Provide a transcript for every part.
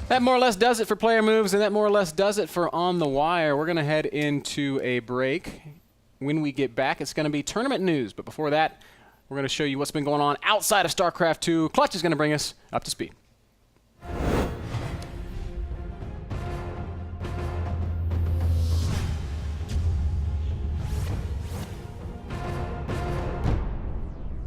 That more or less does it for player moves, and that more or less does it for On the Wire. We're going to head into a break. When we get back, it's going to be tournament news. But before that, we're going to show you what's been going on outside of StarCraft II. Clutch is going to bring us up to speed.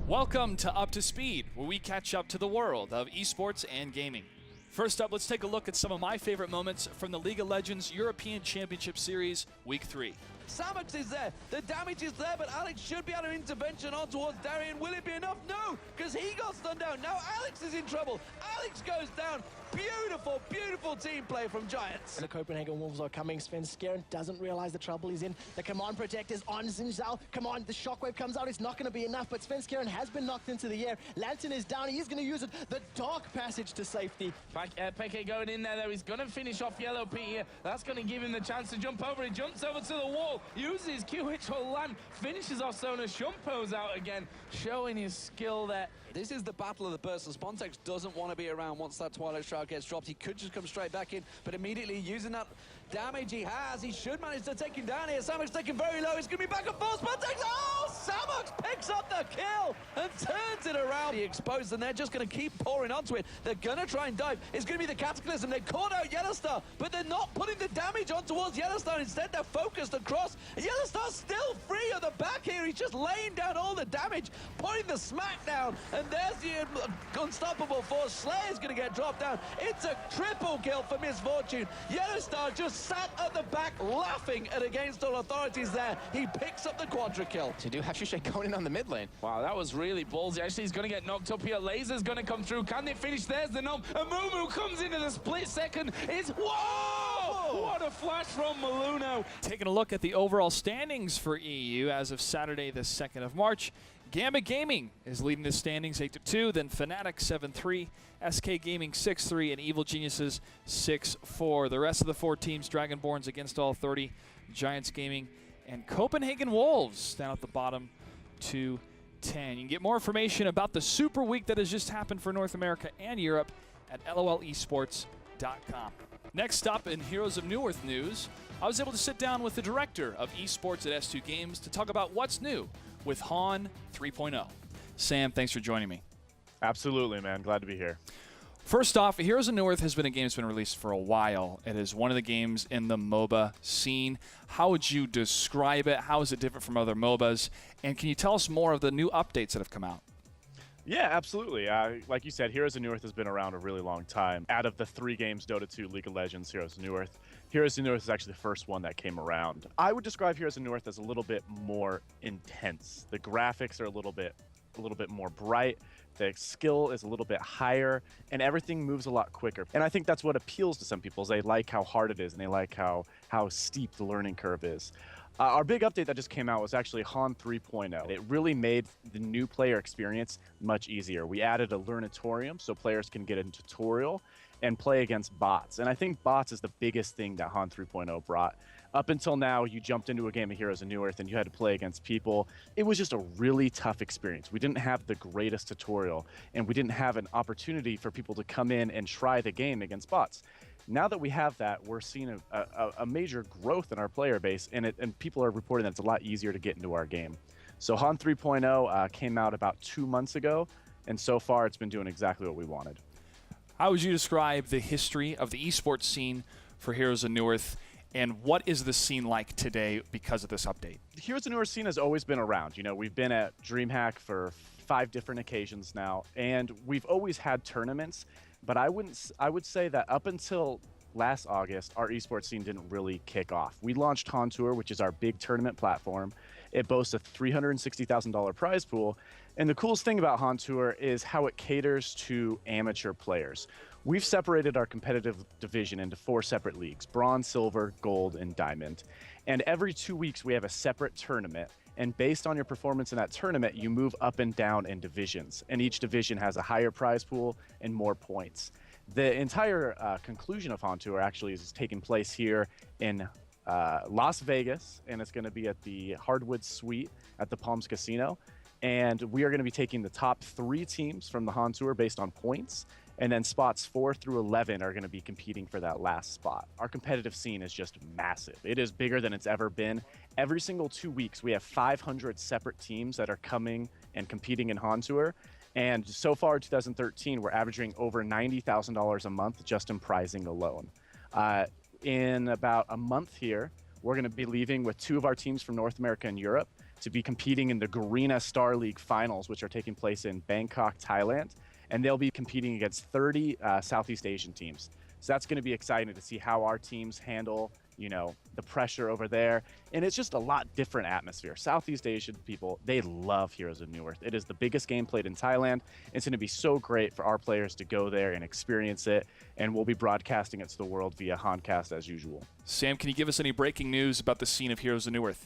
Welcome to Up to Speed, where we catch up to the world of esports and gaming. First up, let's take a look at some of my favorite moments from the League of Legends European Championship Series, Week 3. Samox is there, the damage is there, but Alex should be able to intervention on towards Darian. Will it be enough? No, because he got stunned down. Now Alex is in trouble. Alex goes down. Beautiful, beautiful team play from Giants. The Copenhagen Wolves are coming. Svenskeren doesn't realize the trouble he's in. The command protector's on Xin Zhao. Come on, the shockwave comes out. It's not going to be enough, but Svenskeren has been knocked into the air. Lantern is down. He's going to use it. The dark passage to safety. Peke going in there, though. He's going to finish off Yellow Pete here. That's going to give him the chance to jump over. He jumps over to the wall, uses Q, which will land, finishes off Sona. Shumpo's out again, showing his skill there. This is the battle of the burst. Spontex doesn't want to be around once that Twilight Shroud gets dropped. He could just come straight back in, but immediately using that damage he has, he should manage to take him down here. Samox taken very low. He's going to be back and forth. Spontex, oh! Samox picks up the kill and turns it around. He exposed, and they're just going to keep pouring onto it. They're going to try and dive. It's going to be the Cataclysm. They caught out Yellowstar, but they're not putting the damage on towards Yellowstar. Instead, they're focused across. Yellowstar's still free on the back here. He's just laying down all the damage, putting the smack down, and there's the unstoppable force. Slayer's going to get dropped down. It's a triple kill for Misfortune. Yellowstar just sat at the back laughing at against all authorities there. He picks up the quadra kill. To do have Chae going in on the mid lane. Wow, that was really ballsy. Actually, he's going to get knocked up here. Laser's going to come through. Can they finish? There's the gnome. And Mumu comes into the split second. It's whoa! What a flash from Maluno. Taking a look at the overall standings for EU as of Saturday, the 2nd of March. Gambit Gaming is leading the standings 8-2, then Fnatic 7-3, SK Gaming 6-3, and Evil Geniuses 6-4. The rest of the 4 teams, Dragonborns against all 30, Giants Gaming, and Copenhagen Wolves down at the bottom 2-10. You can get more information about the Super Week that has just happened for North America and Europe at lolesports.com. Next up in Heroes of Newerth news, I was able to sit down with the director of esports at S2 Games to talk about what's new with HON 3.0. Sam, thanks for joining me. Absolutely, man. Glad to be here. First off, Heroes of Newerth has been a game that's been released for a while. It is one of the games in the MOBA scene. How would you describe it? How is it different from other MOBAs? And can you tell us more of the new updates that have come out? Yeah, absolutely. Like you said, Heroes of Newerth has been around a really long time. Out of the 3 games, Dota 2, League of Legends, Heroes of Newerth, Heroes of Newerth is actually the first one that came around. I would describe Heroes of Newerth as a little bit more intense. The graphics are a little bit more bright. The skill is a little bit higher, and everything moves a lot quicker. And I think that's what appeals to some people, is they like how hard it is, and they like how steep the learning curve is. Our big update that just came out was actually HON 3.0. It really made the new player experience much easier. We added a learnatorium so players can get a tutorial and play against bots. And I think bots is the biggest thing that HON 3.0 brought. Up until now, you jumped into a game of Heroes of Newerth and you had to play against people. It was just a really tough experience. We didn't have the greatest tutorial, and we didn't have an opportunity for people to come in and try the game against bots. Now that we have that, we're seeing a major growth in our player base, and people are reporting that it's a lot easier to get into our game. So HON 3.0 came out about 2 months ago, and so far it's been doing exactly what we wanted. How would you describe the history of the esports scene for Heroes of Newerth, and what is the scene like today because of this update? The Heroes of Newerth scene has always been around. You know, we've been at DreamHack for 5 different occasions now, and we've always had tournaments. But I would say that up until last August, our esports scene didn't really kick off. We launched HON Tour, which is our big tournament platform. It boasts a $360,000 prize pool. And the coolest thing about HON Tour is how it caters to amateur players. We've separated our competitive division into 4 separate leagues: bronze, silver, gold, and diamond. And every 2 weeks, we have a separate tournament. And based on your performance in that tournament, you move up and down in divisions. And each division has a higher prize pool and more points. The entire conclusion of HON Tour actually is taking place here in Las Vegas, and it's going to be at the Hardwood Suite at the Palms Casino. And we are going to be taking the top 3 teams from the HON Tour based on points. And then spots 4 through 11 are going to be competing for that last spot. Our competitive scene is just massive. It is bigger than it's ever been. Every single 2 weeks, we have 500 separate teams that are coming and competing in Han Tour. And so far, 2013, we're averaging over $90,000 a month just in prizing alone. In about a month here, we're going to be leaving with 2 of our teams from North America and Europe to be competing in the Garena Star League finals, which are taking place in Bangkok, Thailand. And they'll be competing against 30 Southeast Asian teams. So that's going to be exciting to see how our teams handle, you know, the pressure over there. And it's just a lot different atmosphere. Southeast Asian people, they love Heroes of Newerth. It is the biggest game played in Thailand. It's going to be so great for our players to go there and experience it. And we'll be broadcasting it to the world via Hancast as usual. Sam, can you give us any breaking news about the scene of Heroes of Newerth?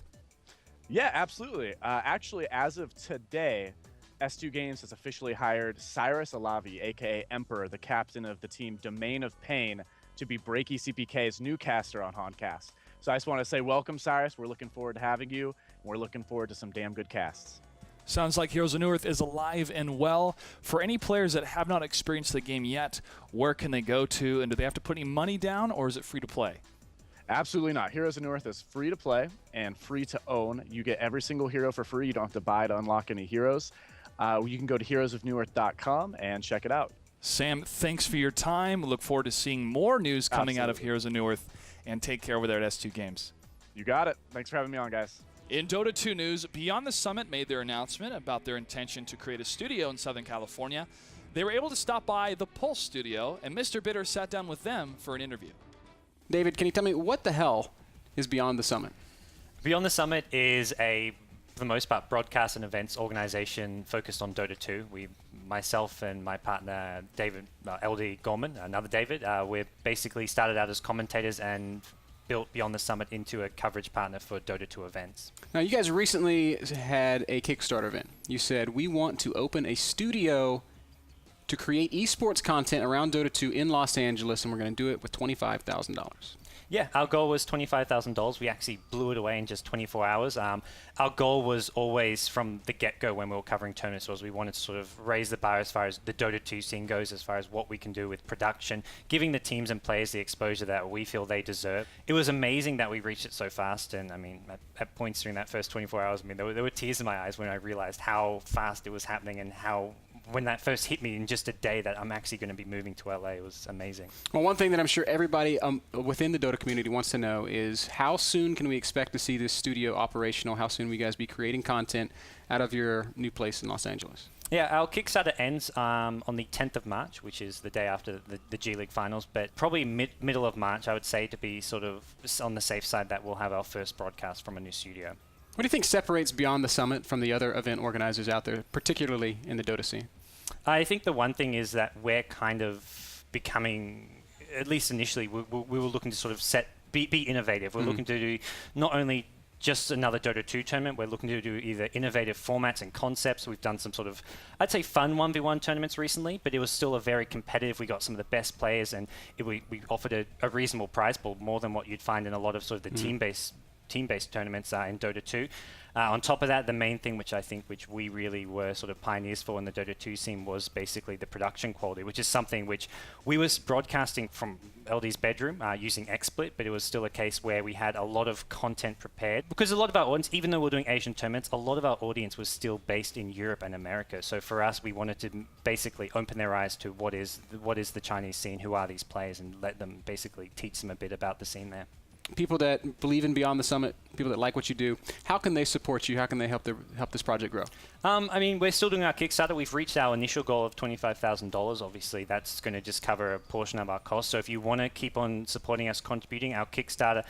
Yeah, absolutely. Actually, as of today, S2 Games has officially hired Cyrus Alavi, aka Emperor, the captain of the team Domain of Pain, to be Breaky CPK's new caster on Hancast. So I just want to say welcome, Cyrus. We're looking forward to having you. We're looking forward to some damn good casts. Sounds like Heroes of Newerth is alive and well. For any players that have not experienced the game yet, where can they go to, and do they have to put any money down, or is it free to play? Absolutely not. Heroes of Newerth is free to play and free to own. You get every single hero for free. You don't have to buy to unlock any heroes. You can go to heroesofnewerth.com and check it out. Sam, thanks for your time. We look forward to seeing more news coming out of Heroes of Newerth, and take care over there at S2 Games. You got it. Thanks for having me on, guys. In Dota 2 news, Beyond the Summit made their announcement about their intention to create a studio in Southern California. They were able to stop by the Pulse studio, and MrBitter sat down with them for an interview. David, can you tell me what the hell is Beyond the Summit? Beyond the Summit is for the most part, broadcast and events organization focused on Dota 2. Myself and my partner, David, LD Gorman, another David, we're basically started out as commentators and built Beyond the Summit into a coverage partner for Dota 2 events. Now, you guys recently had a Kickstarter event. You said, we want to open a studio to create esports content around Dota 2 in Los Angeles, and we're going to do it with $25,000. Yeah, our goal was $25,000. We actually blew it away in just 24 hours. Our goal was always from the get-go when we were covering tournaments was we wanted to sort of raise the bar as far as the Dota 2 scene goes, as far as what we can do with production, giving the teams and players the exposure that we feel they deserve. It was amazing that we reached it so fast, and I mean, at points during that first 24 hours, I mean, there were tears in my eyes when I realized how fast it was happening and how, when that first hit me in just a day, that I'm actually going to be moving to LA. It was amazing. Well, one thing that I'm sure everybody within the Dota community wants to know is how soon can we expect to see this studio operational? How soon will you guys be creating content out of your new place in Los Angeles? Yeah, our Kickstarter ends on the 10th of March, which is the day after the G League finals, but probably middle of March, I would say, to be sort of on the safe side, that we'll have our first broadcast from a new studio. What do you think separates Beyond the Summit from the other event organizers out there, particularly in the Dota scene? I think the one thing is that we're kind of becoming, at least initially, we were looking to sort of be innovative. We're looking to do not only just another Dota 2 tournament, we're looking to do either innovative formats and concepts. We've done some sort of, I'd say, fun 1v1 tournaments recently, but it was still a very competitive. We got some of the best players, and we offered a reasonable prize pool, more than what you'd find in a lot of sort of the team-based tournaments in Dota 2. On top of that, the main thing which we really were sort of pioneers for in the Dota 2 scene was basically the production quality, which is something which we was broadcasting from LD's bedroom using XSplit, but it was still a case where we had a lot of content prepared. Because a lot of our audience, even though we're doing Asian tournaments, a lot of our audience was still based in Europe and America. So for us, we wanted to basically open their eyes to what is the Chinese scene, who are these players, and let them basically teach them a bit about the scene there. People that believe in Beyond the Summit, people that like what you do, how can they support you? How can they help this project grow? I mean, we're still doing our Kickstarter. We've reached our initial goal of $25,000. Obviously, that's going to just cover a portion of our costs. So if you want to keep on supporting us, contributing, our Kickstarter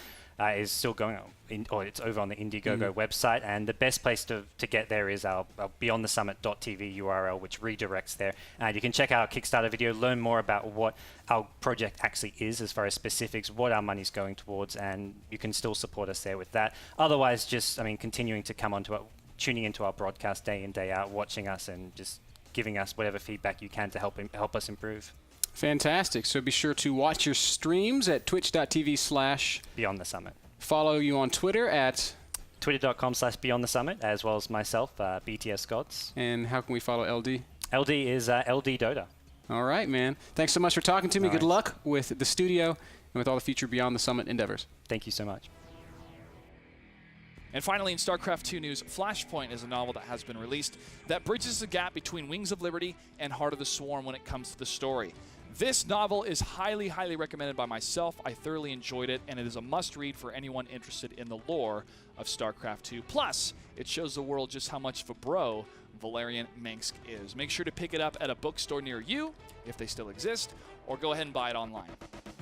is still going on, or it's over on the Indiegogo website, and the best place to get there is our beyondthesummit.tv URL, which redirects there. And you can check out our Kickstarter video, learn more about what our project actually is as far as specifics, what our money's going towards, and you can still support us there with that. Otherwise, just, I mean, continuing to come onto tuning into our broadcast day in, day out, watching us, and just giving us whatever feedback you can to help us improve. Fantastic. So be sure to watch your streams at twitch.tv/Beyond the Summit. Follow you on Twitter at twitter.com/Beyond the Summit, as well as myself, BTS Gods. And how can we follow LD? LD is LD Dota. All right, man. Thanks so much for talking to me. Good luck with the studio and with all the future Beyond the Summit endeavors. Thank you so much. And finally, in StarCraft II news, Flashpoint is a novel that has been released that bridges the gap between Wings of Liberty and Heart of the Swarm when it comes to the story. This novel is highly, highly recommended by myself. I thoroughly enjoyed it, and it is a must-read for anyone interested in the lore of StarCraft II. Plus, it shows the world just how much of a bro Valerian Mengsk is. Make sure to pick it up at a bookstore near you, if they still exist, or go ahead and buy it online.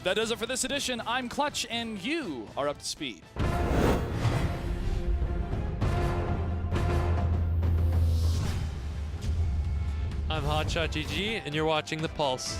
That does it for this edition. I'm Clutch, and you are up to speed. I'm HotshotGG, and you're watching The Pulse.